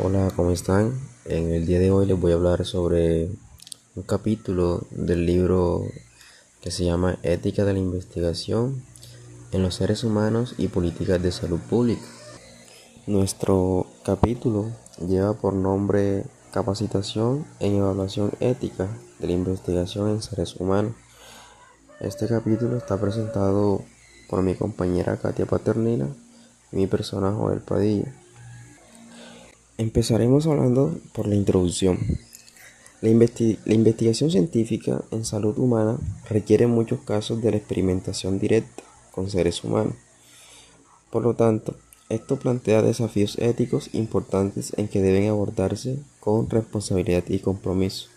Hola, ¿cómo están? En el día de hoy les voy a hablar sobre un capítulo del libro que se llama Ética de la Investigación en los seres humanos y políticas de salud pública. Nuestro capítulo lleva por nombre Capacitación en Evaluación Ética de la Investigación en Seres Humanos. Este capítulo está presentado por mi compañera Katia Paternina y mi persona Joel Padilla. Empezaremos hablando por la introducción. La investigación científica en salud humana requiere en muchos casos de la experimentación directa con seres humanos. Por lo tanto, esto plantea desafíos éticos importantes en que deben abordarse con responsabilidad y compromiso.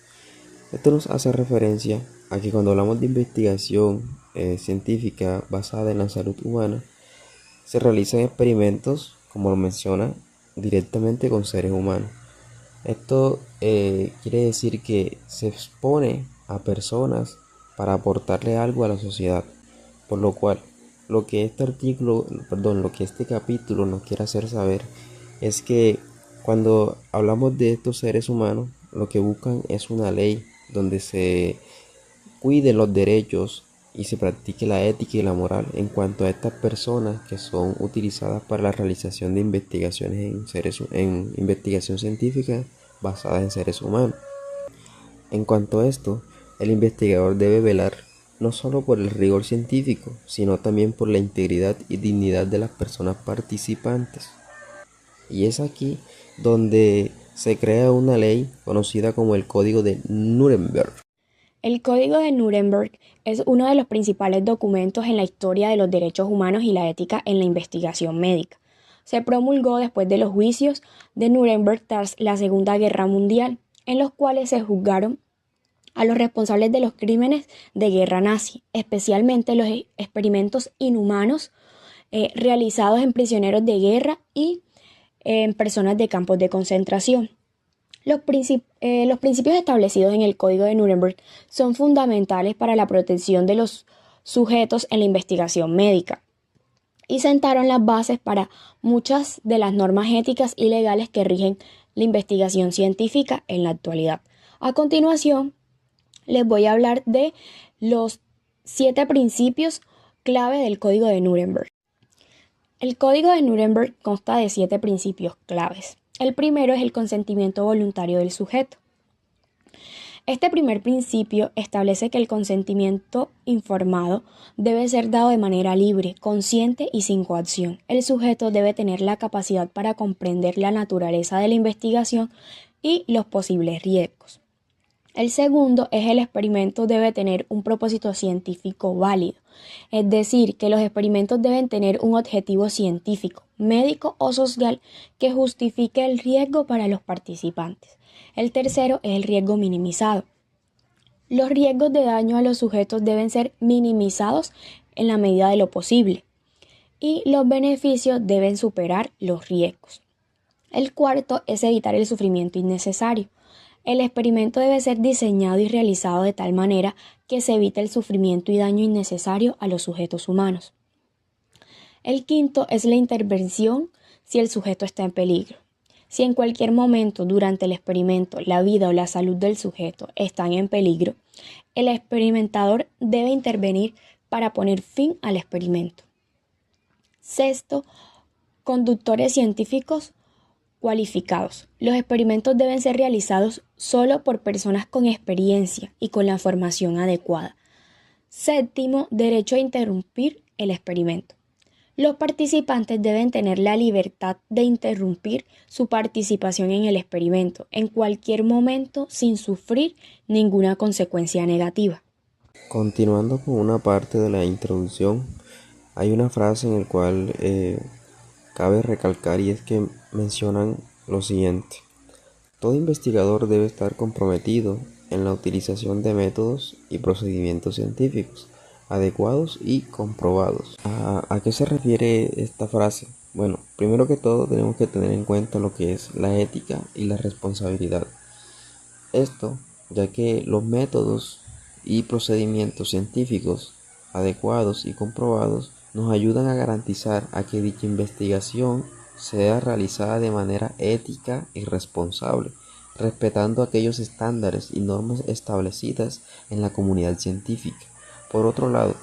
Esto nos hace referencia a que cuando hablamos de investigación científica basada en la salud humana, se realizan experimentos, como lo menciona, directamente con seres humanos. Esto quiere decir que se expone a personas para aportarle algo a la sociedad, por lo cual lo que este capítulo nos quiere hacer saber es que cuando hablamos de estos seres humanos, lo que buscan es una ley donde se cuiden los derechos y se practique la ética y la moral en cuanto a estas personas que son utilizadas para la realización de investigaciones en investigación científica basada en seres humanos. En cuanto a esto, el investigador debe velar no solo por el rigor científico, sino también por la integridad y dignidad de las personas participantes. Y es aquí donde se crea una ley conocida como el Código de Nuremberg. El Código de Nuremberg es uno de los principales documentos en la historia de los derechos humanos y la ética en la investigación médica. Se promulgó después de los juicios de Nuremberg tras la Segunda Guerra Mundial, en los cuales se juzgaron a los responsables de los crímenes de guerra nazi, especialmente los experimentos inhumanos realizados en prisioneros de guerra y en personas de campos de concentración. Los principios establecidos en el Código de Nuremberg son fundamentales para la protección de los sujetos en la investigación médica y sentaron las bases para muchas de las normas éticas y legales que rigen la investigación científica en la actualidad. A continuación, les voy a hablar de los 7 principios clave del Código de Nuremberg. El Código de Nuremberg consta de 7 principios claves. El primero es el consentimiento voluntario del sujeto. Este primer principio establece que el consentimiento informado debe ser dado de manera libre, consciente y sin coacción. El sujeto debe tener la capacidad para comprender la naturaleza de la investigación y los posibles riesgos. El segundo es el experimento debe tener un propósito científico válido, es decir, que los experimentos deben tener un objetivo científico, médico o social que justifique el riesgo para los participantes. El tercero es el riesgo minimizado. Los riesgos de daño a los sujetos deben ser minimizados en la medida de lo posible y los beneficios deben superar los riesgos. El cuarto es evitar el sufrimiento innecesario. El experimento debe ser diseñado y realizado de tal manera que se evite el sufrimiento y daño innecesario a los sujetos humanos. El quinto es la intervención si el sujeto está en peligro. Si en cualquier momento durante el experimento la vida o la salud del sujeto están en peligro, el experimentador debe intervenir para poner fin al experimento. Sexto, conductores científicos cualificados. Los experimentos deben ser realizados solo por personas con experiencia y con la formación adecuada. Séptimo, derecho a interrumpir el experimento. Los participantes deben tener la libertad de interrumpir su participación en el experimento en cualquier momento sin sufrir ninguna consecuencia negativa. Continuando con una parte de la introducción, hay una frase en la cual cabe recalcar y es que mencionan lo siguiente: todo investigador debe estar comprometido en la utilización de métodos y procedimientos científicos adecuados y comprobados. ¿A qué se refiere esta frase? Bueno, primero que todo tenemos que tener en cuenta lo que es la ética y la responsabilidad. Esto, ya que los métodos y procedimientos científicos adecuados y comprobados nos ayudan a garantizar a que dicha investigación sea realizada de manera ética y responsable, respetando aquellos estándares y normas establecidas en la comunidad científica. Por otro lado,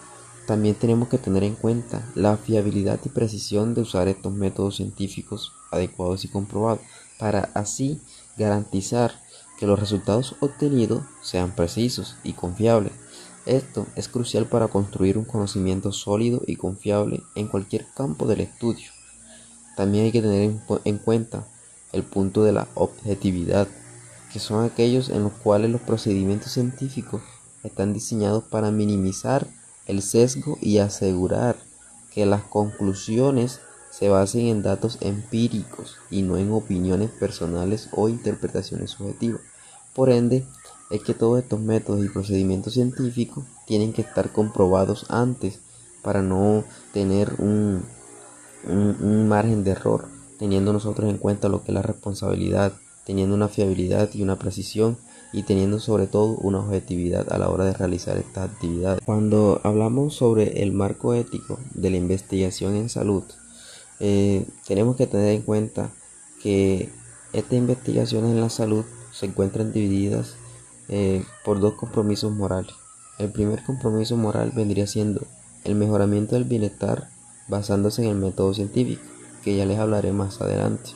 también tenemos que tener en cuenta la fiabilidad y precisión de usar estos métodos científicos adecuados y comprobados, para así garantizar que los resultados obtenidos sean precisos y confiables. Esto es crucial para construir un conocimiento sólido y confiable en cualquier campo del estudio. También hay que tener en cuenta el punto de la objetividad, que son aquellos en los cuales los procedimientos científicos están diseñados para minimizar el sesgo y asegurar que las conclusiones se basen en datos empíricos y no en opiniones personales o interpretaciones subjetivas. Por ende, es que todos estos métodos y procedimientos científicos tienen que estar comprobados antes para no tener un margen de error, teniendo nosotros en cuenta lo que es la responsabilidad, teniendo una fiabilidad y una precisión, y teniendo sobre todo una objetividad a la hora de realizar estas actividades. Cuando hablamos sobre el marco ético de la investigación en salud, tenemos que tener en cuenta que estas investigaciones en la salud se encuentran divididas por dos compromisos morales. El primer compromiso moral vendría siendo el mejoramiento del bienestar basándose en el método científico, que ya les hablaré más adelante.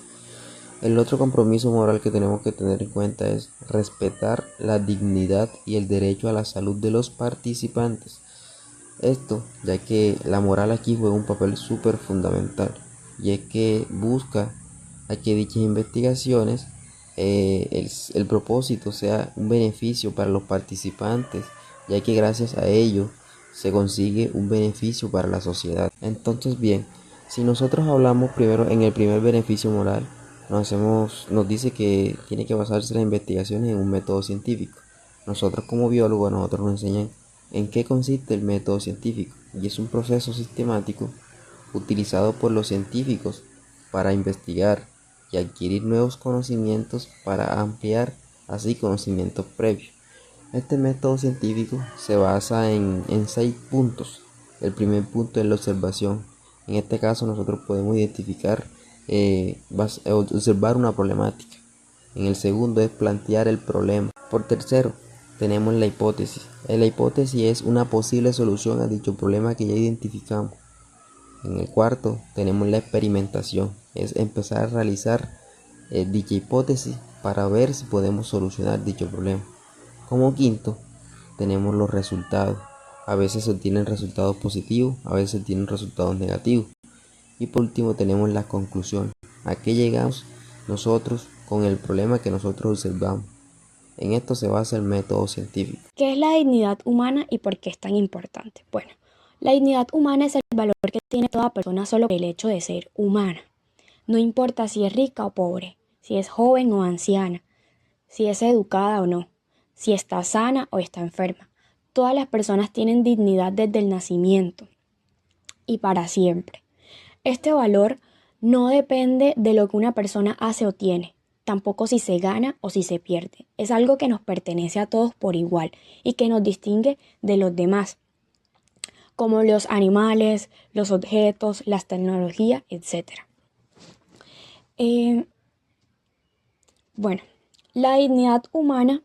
El otro compromiso moral que tenemos que tener en cuenta es respetar la dignidad y el derecho a la salud de los participantes. Esto, ya que la moral aquí juega un papel súper fundamental, y es que busca a que dichas investigaciones, el propósito sea un beneficio para los participantes, ya que gracias a ello se consigue un beneficio para la sociedad. Entonces, bien, si nosotros hablamos primero en el primer beneficio moral, nos dice que tiene que basarse las investigaciones en un método científico. Nosotros como biólogos, nosotros nos enseñan en qué consiste el método científico, y es un proceso sistemático utilizado por los científicos para investigar y adquirir nuevos conocimientos para ampliar así conocimientos previos. Este método científico se basa en 6 puntos. El primer punto es la observación. En este caso nosotros podemos identificar, observar una problemática. En el segundo es plantear el problema. Por tercero, tenemos la hipótesis. La hipótesis es una posible solución a dicho problema que ya identificamos. En el cuarto, tenemos la experimentación. Es empezar a realizar dicha hipótesis para ver si podemos solucionar dicho problema. Como quinto, tenemos los resultados. A veces se obtienen resultados positivos, a veces se obtienen resultados negativos. Y por último tenemos la conclusión. ¿A qué llegamos nosotros con el problema que nosotros observamos? En esto se basa el método científico. ¿Qué es la dignidad humana y por qué es tan importante? Bueno, la dignidad humana es el valor que tiene toda persona solo por el hecho de ser humana. No importa si es rica o pobre, si es joven o anciana, si es educada o no, si está sana o está enferma. Todas las personas tienen dignidad desde el nacimiento y para siempre. Este valor no depende de lo que una persona hace o tiene, tampoco si se gana o si se pierde. Es algo que nos pertenece a todos por igual y que nos distingue de los demás, como los animales, los objetos, las tecnologías, etc. Bueno, la dignidad humana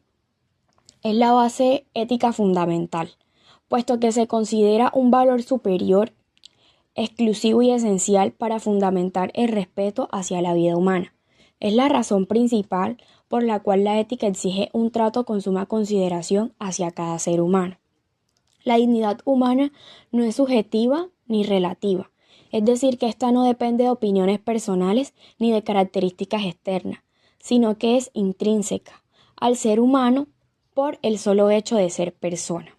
es la base ética fundamental, puesto que se considera un valor superior, exclusivo y esencial para fundamentar el respeto hacia la vida humana. Es la razón principal por la cual la ética exige un trato con suma consideración hacia cada ser humano. La dignidad humana no es subjetiva ni relativa, es decir, que esta no depende de opiniones personales ni de características externas, sino que es intrínseca al ser humano por el solo hecho de ser persona.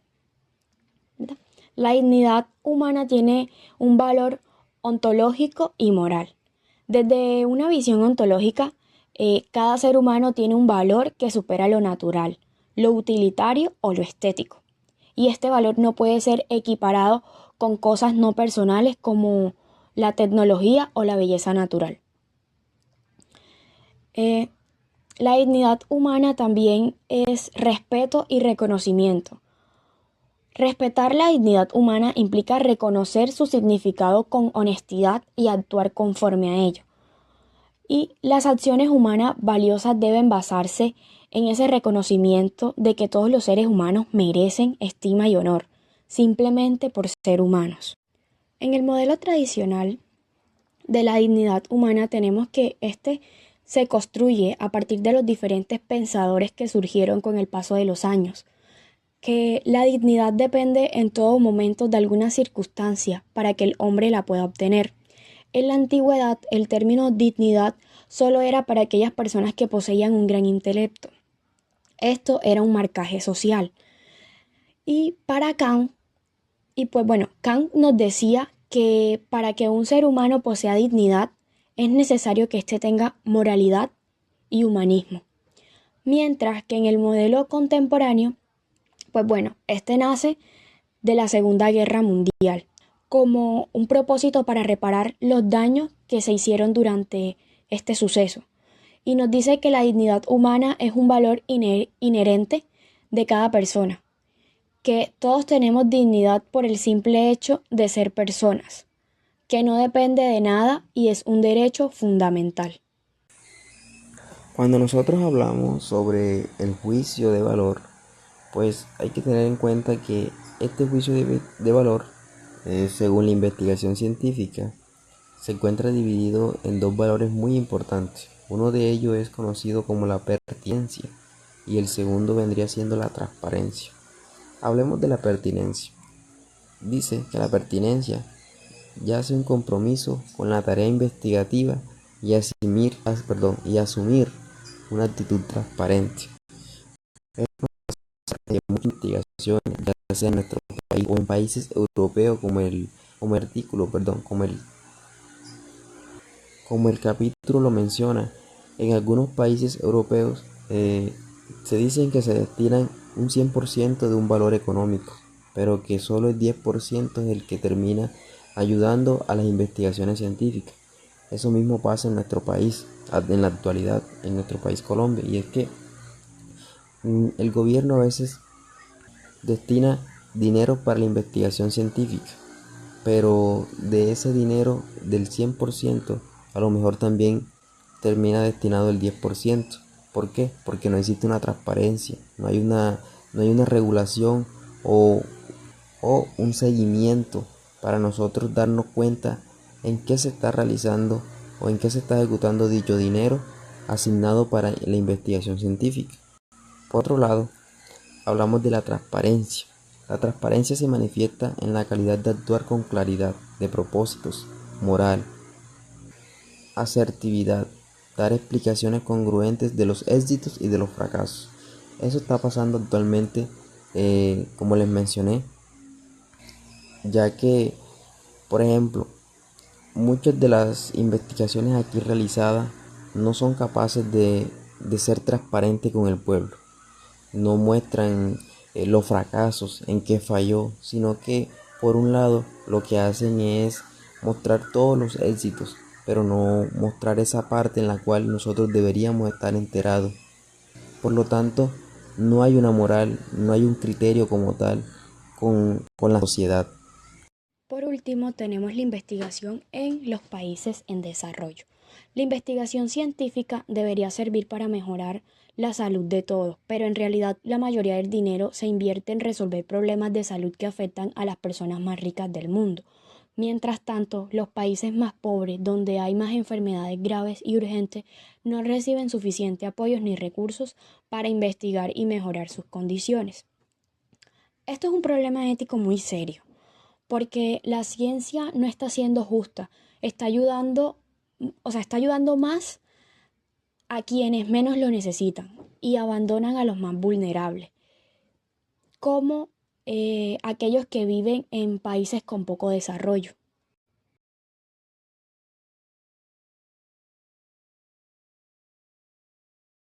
La dignidad humana tiene un valor ontológico y moral. Desde una visión ontológica, cada ser humano tiene un valor que supera lo natural, lo utilitario o lo estético. Y este valor no puede ser equiparado con cosas no personales como la tecnología o la belleza natural. La dignidad humana también es respeto y reconocimiento. Respetar la dignidad humana implica reconocer su significado con honestidad y actuar conforme a ello. Y las acciones humanas valiosas deben basarse en ese reconocimiento de que todos los seres humanos merecen estima y honor, simplemente por ser humanos. En el modelo tradicional de la dignidad humana tenemos que este se construye a partir de los diferentes pensadores que surgieron con el paso de los años, que la dignidad depende en todo momento de alguna circunstancia para que el hombre la pueda obtener. En la antigüedad, el término dignidad solo era para aquellas personas que poseían un gran intelecto. Esto era un marcaje social. Y para Kant, Kant nos decía que para que un ser humano posea dignidad, es necesario que éste tenga moralidad y humanismo. Mientras que en el modelo contemporáneo, este nace de la Segunda Guerra Mundial, como un propósito para reparar los daños que se hicieron durante este suceso. Y nos dice que la dignidad humana es un valor inherente de cada persona, que todos tenemos dignidad por el simple hecho de ser personas, que no depende de nada y es un derecho fundamental. Cuando nosotros hablamos sobre el juicio de valor, pues hay que tener en cuenta que este juicio de valor, según la investigación científica, se encuentra dividido en dos valores muy importantes. Uno de ellos es conocido como la pertinencia y el segundo vendría siendo la transparencia. Hablemos de la pertinencia. Dice que la pertinencia yace un compromiso con la tarea investigativa y asumir una actitud transparente. Hay muchas investigaciones, ya sea en nuestro país o en países europeos como el capítulo lo menciona. En algunos países europeos se dicen que se destinan un 100% de un valor económico, pero que solo el 10% es el que termina ayudando a las investigaciones científicas. Eso mismo pasa en nuestro país, en la actualidad, en nuestro país Colombia, y es que el gobierno a veces destina dinero para la investigación científica, pero de ese dinero del 100%, a lo mejor también termina destinado el 10%. ¿Por qué? Porque no existe una transparencia, no hay una regulación o un seguimiento para nosotros darnos cuenta en qué se está realizando o en qué se está ejecutando dicho dinero asignado para la investigación científica. Por otro lado, hablamos de la transparencia. La transparencia se manifiesta en la calidad de actuar con claridad de propósitos, moral, asertividad, dar explicaciones congruentes de los éxitos y de los fracasos. Eso está pasando actualmente, como les mencioné, ya que, por ejemplo, muchas de las investigaciones aquí realizadas no son capaces de ser transparentes con el pueblo. No muestran los fracasos, en qué falló, sino que por un lado lo que hacen es mostrar todos los éxitos, pero no mostrar esa parte en la cual nosotros deberíamos estar enterados. Por lo tanto, no hay una moral, no hay un criterio como tal con la sociedad. Por último, tenemos la investigación en los países en desarrollo. La investigación científica debería servir para mejorar la salud de todos, pero en realidad la mayoría del dinero se invierte en resolver problemas de salud que afectan a las personas más ricas del mundo. Mientras tanto, los países más pobres, donde hay más enfermedades graves y urgentes, no reciben suficiente apoyos ni recursos para investigar y mejorar sus condiciones. Esto es un problema ético muy serio, porque la ciencia no está siendo justa, está ayudando más a quienes menos lo necesitan y abandonan a los más vulnerables, como aquellos que viven en países con poco desarrollo.